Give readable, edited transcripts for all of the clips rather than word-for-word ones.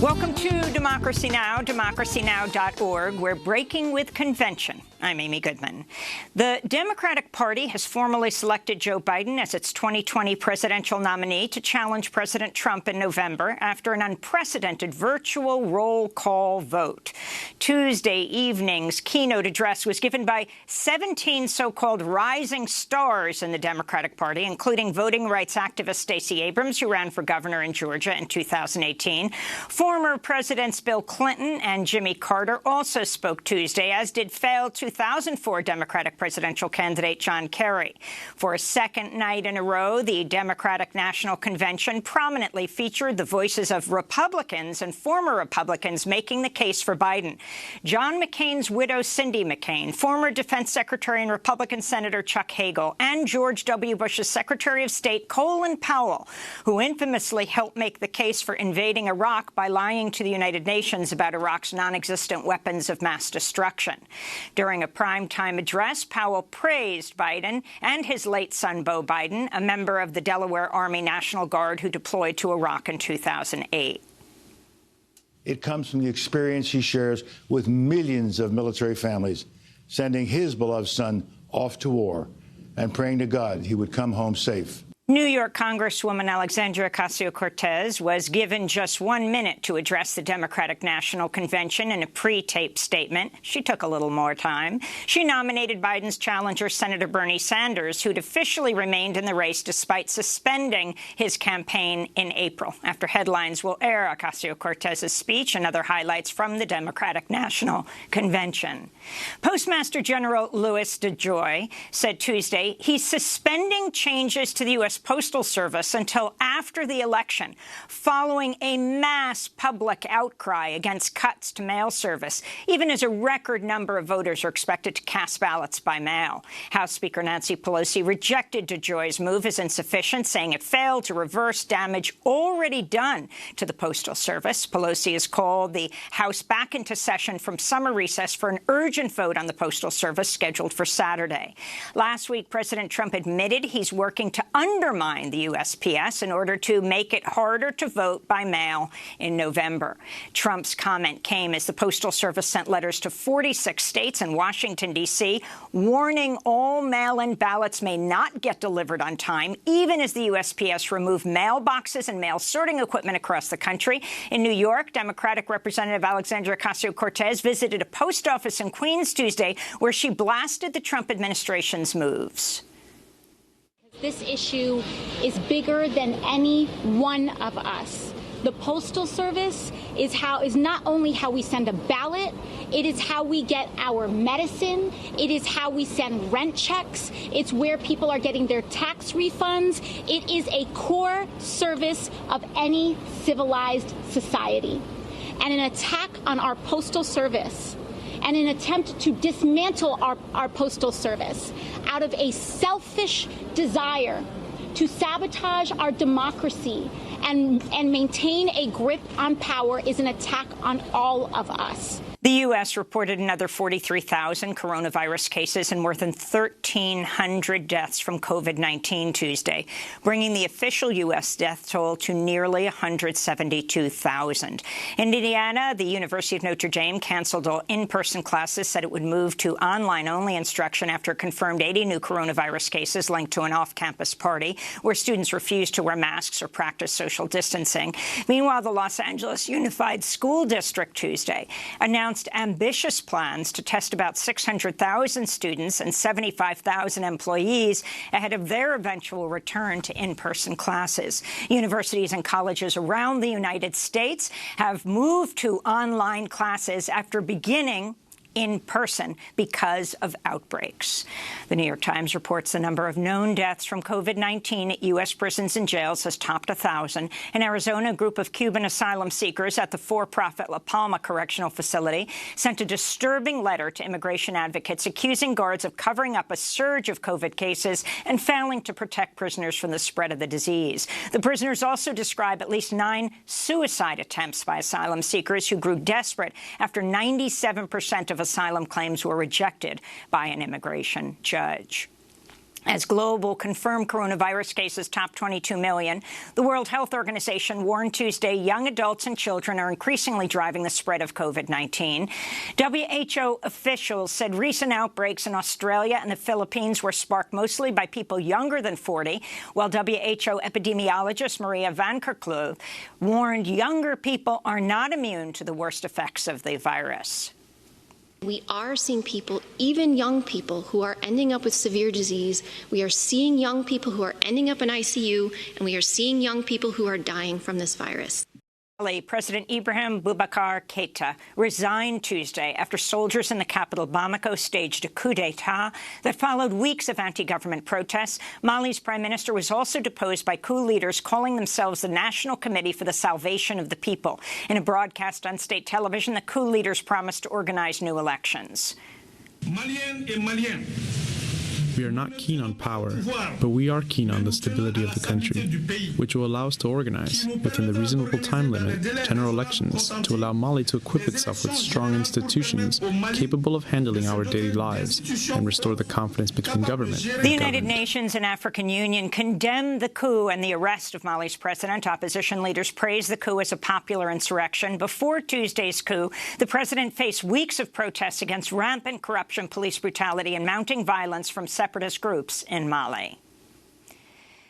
Welcome to Democracy Now!, democracynow.org. We're breaking with convention. I'm Amy Goodman. The Democratic Party has formally selected Joe Biden as its 2020 presidential nominee to challenge President Trump in November after an unprecedented virtual roll call vote. Tuesday evening's keynote address was given by 17 so-called rising stars in the Democratic Party, including voting rights activist Stacey Abrams, who ran for governor in Georgia in 2018. Former Presidents Bill Clinton and Jimmy Carter also spoke Tuesday, as did failed 2004 Democratic presidential candidate John Kerry. For a second night in a row, the Democratic National Convention prominently featured the voices of Republicans and former Republicans making the case for Biden. John McCain's widow, Cindy McCain, former Defense Secretary and Republican Senator Chuck Hagel, and George W. Bush's Secretary of State Colin Powell, who infamously helped make the case for invading Iraq by lying to the United Nations about Iraq's non-existent weapons of mass destruction. During a primetime address, Powell praised Biden and his late son, Beau Biden, a member of the Delaware Army National Guard who deployed to Iraq in 2008. It comes from the experience he shares with millions of military families, sending his beloved son off to war and praying to God he would come home safe. New York Congresswoman Alexandria Ocasio-Cortez was given just 1 minute to address the Democratic National Convention in a pre-taped statement. She took a little more time. She nominated Biden's challenger, Senator Bernie Sanders, who'd officially remained in the race despite suspending his campaign in April. After headlines will air Ocasio-Cortez's speech and other highlights from the Democratic National Convention. Postmaster General Louis DeJoy said Tuesday he's suspending changes to the U.S. Postal Service until after the election, following a mass public outcry against cuts to mail service, even as a record number of voters are expected to cast ballots by mail. House Speaker Nancy Pelosi rejected DeJoy's move as insufficient, saying it failed to reverse damage already done to the Postal Service. Pelosi has called the House back into session from summer recess for an urgent vote on the Postal Service scheduled for Saturday. Last week, President Trump admitted he's working to undermine the USPS in order to make it harder to vote by mail in November. Trump's comment came as the Postal Service sent letters to 46 states and Washington, D.C., warning all mail-in ballots may not get delivered on time, even as the USPS removed mailboxes and mail sorting equipment across the country. In New York, Democratic Representative Alexandria Ocasio-Cortez visited a post office in Queens Tuesday where she blasted the Trump administration's moves. This issue is bigger than any one of us. The Postal Service is not only how we send a ballot, it is how we get our medicine, it is how we send rent checks, it's where people are getting their tax refunds. It is a core service of any civilized society. And an attack on our Postal Service and an attempt to dismantle our Postal Service out of a selfish desire to sabotage our democracy and maintain a grip on power is an attack on all of us. The U.S. reported another 43,000 coronavirus cases and more than 1,300 deaths from COVID-19 Tuesday, bringing the official U.S. death toll to nearly 172,000. In Indiana, the University of Notre Dame canceled all in-person classes, said it would move to online-only instruction after confirmed 80 new coronavirus cases linked to an off-campus party where students refused to wear masks or practice social distancing. Meanwhile, the Los Angeles Unified School District Tuesday announced ambitious plans to test about 600,000 students and 75,000 employees ahead of their eventual return to in-person classes. Universities and colleges around the United States have moved to online classes after beginning in person because of outbreaks. The New York Times reports the number of known deaths from COVID-19 at U.S. prisons and jails has topped 1,000. In Arizona, a group of Cuban asylum seekers at the for-profit La Palma Correctional Facility sent a disturbing letter to immigration advocates accusing guards of covering up a surge of COVID cases and failing to protect prisoners from the spread of the disease. The prisoners also describe at least 9 suicide attempts by asylum seekers who grew desperate after 97% of asylum claims were rejected by an immigration judge. As global confirmed coronavirus cases top 22 million, the World Health Organization warned Tuesday young adults and children are increasingly driving the spread of COVID-19. WHO officials said recent outbreaks in Australia and the Philippines were sparked mostly by people younger than 40, while WHO epidemiologist Maria Van Kerkhove warned younger people are not immune to the worst effects of the virus. We are seeing people, even young people, who are ending up with severe disease. We are seeing young people who are ending up in ICU, and we are seeing young people who are dying from this virus. President Ibrahim Boubacar Keita resigned Tuesday after soldiers in the capital Bamako staged a coup d'etat that followed weeks of anti-government protests. Mali's prime minister was also deposed by coup leaders calling themselves the National Committee for the Salvation of the People. In a broadcast on state television, the coup leaders promised to organize new elections. We are not keen on power, but we are keen on the stability of the country, which will allow us to organize, within the reasonable time limit, general elections to allow Mali to equip itself with strong institutions capable of handling our daily lives and restore the confidence between government and The United Nations and African Union condemned the coup and the arrest of Mali's president. Opposition leaders praised the coup as a popular insurrection. Before Tuesday's coup, the president faced weeks of protests against rampant corruption, police brutality, and mounting violence from separatist groups in Mali.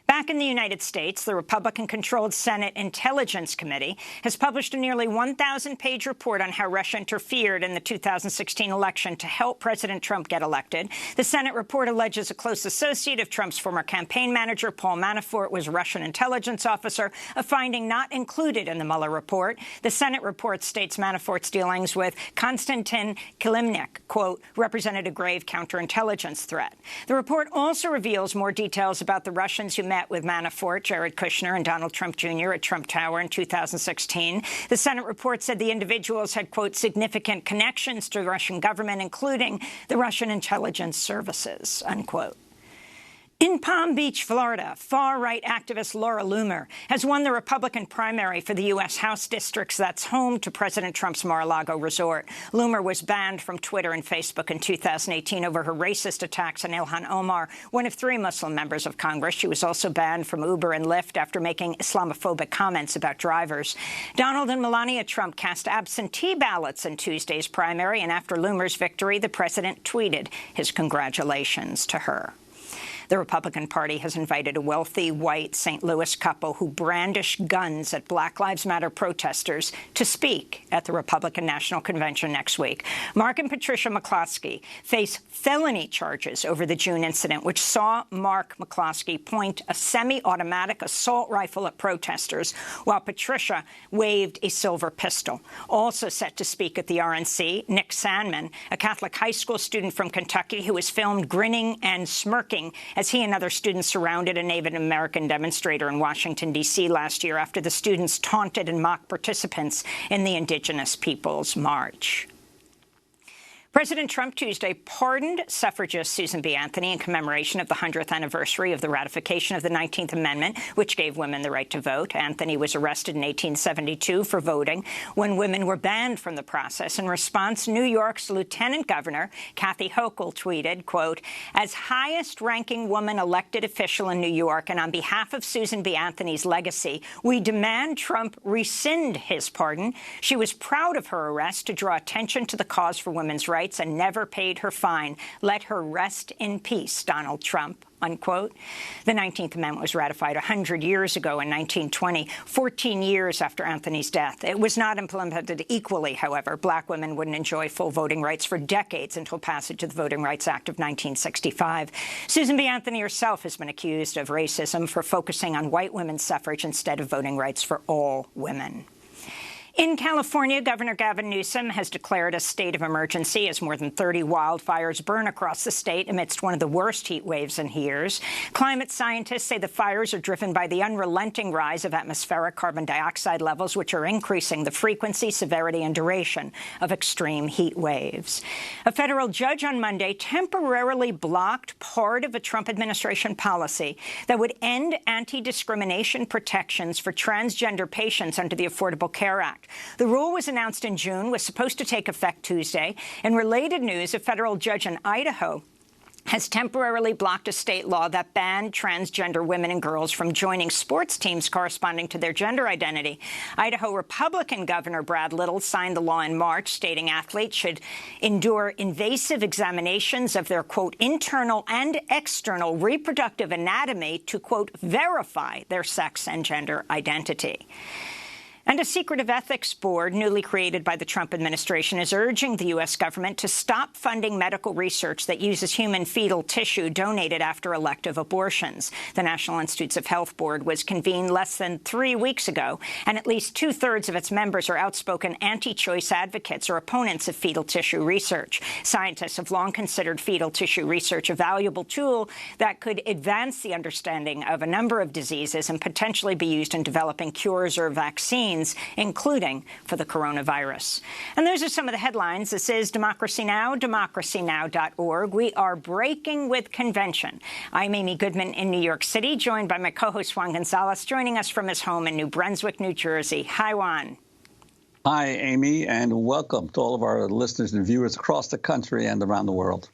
Back in the United States, the Republican-controlled Senate Intelligence Committee has published a nearly 1,000-page report on how Russia interfered in the 2016 election to help President Trump get elected. The Senate report alleges a close associate of Trump's former campaign manager, Paul Manafort, was a Russian intelligence officer, a finding not included in the Mueller report. The Senate report states Manafort's dealings with Konstantin Kilimnik, quote, represented a grave counterintelligence threat. The report also reveals more details about the Russians who met with Manafort, Jared Kushner, and Donald Trump Jr. at Trump Tower in 2016. The Senate report said the individuals had, quote, significant connections to the Russian government, including the Russian intelligence services, unquote. In Palm Beach, Florida, far-right activist Laura Loomer has won the Republican primary for the U.S. House districts that's home to President Trump's Mar-a-Lago resort. Loomer was banned from Twitter and Facebook in 2018 over her racist attacks on Ilhan Omar, one of 3 Muslim members of Congress. She was also banned from Uber and Lyft after making Islamophobic comments about drivers. Donald and Melania Trump cast absentee ballots in Tuesday's primary, and after Loomer's victory, the president tweeted his congratulations to her. The Republican Party has invited a wealthy, white St. Louis couple who brandished guns at Black Lives Matter protesters to speak at the Republican National Convention next week. Mark and Patricia McCloskey face felony charges over the June incident, which saw Mark McCloskey point a semi-automatic assault rifle at protesters, while Patricia waved a silver pistol. Also set to speak at the RNC, Nick Sandman, a Catholic high school student from Kentucky who was filmed grinning and smirking as he and other students surrounded a Native American demonstrator in Washington, D.C. last year after the students taunted and mocked participants in the Indigenous Peoples March. President Trump Tuesday pardoned suffragist Susan B. Anthony in commemoration of the 100th anniversary of the ratification of the 19th Amendment, which gave women the right to vote. Anthony was arrested in 1872 for voting when women were banned from the process. In response, New York's Lieutenant Governor Kathy Hochul tweeted, quote, as highest-ranking woman elected official in New York and on behalf of Susan B. Anthony's legacy, we demand Trump rescind his pardon. She was proud of her arrest to draw attention to the cause for women's rights and never paid her fine. Let her rest in peace, Donald Trump, unquote. The 19th Amendment was ratified 100 years ago in 1920, 14 years after Anthony's death. It was not implemented equally, however. Black women wouldn't enjoy full voting rights for decades until passage of the Voting Rights Act of 1965. Susan B. Anthony herself has been accused of racism for focusing on white women's suffrage instead of voting rights for all women. In California, Governor Gavin Newsom has declared a state of emergency as more than 30 wildfires burn across the state amidst one of the worst heat waves in years. Climate scientists say the fires are driven by the unrelenting rise of atmospheric carbon dioxide levels, which are increasing the frequency, severity, and duration of extreme heat waves. A federal judge on Monday temporarily blocked part of a Trump administration policy that would end anti-discrimination protections for transgender patients under the Affordable Care Act. The rule was announced in June, was supposed to take effect Tuesday. In related news, a federal judge in Idaho has temporarily blocked a state law that banned transgender women and girls from joining sports teams corresponding to their gender identity. Idaho Republican Governor Brad Little signed the law in March, stating athletes should endure invasive examinations of their, quote, internal and external reproductive anatomy to, quote, verify their sex and gender identity. And a secretive ethics board newly created by the Trump administration is urging the U.S. government to stop funding medical research that uses human fetal tissue donated after elective abortions. The National Institutes of Health Board was convened less than 3 weeks ago, and at least two-thirds of its members are outspoken anti-choice advocates or opponents of fetal tissue research. Scientists have long considered fetal tissue research a valuable tool that could advance the understanding of a number of diseases and potentially be used in developing cures or vaccines, including for the coronavirus. And those are some of the headlines. This is Democracy Now!, democracynow.org. We are breaking with convention. I'm Amy Goodman in New York City, joined by my co-host Juan Gonzalez, joining us from his home in New Brunswick, New Jersey. Hi, Juan. Hi, Amy, and welcome to all of our listeners and viewers across the country and around the world.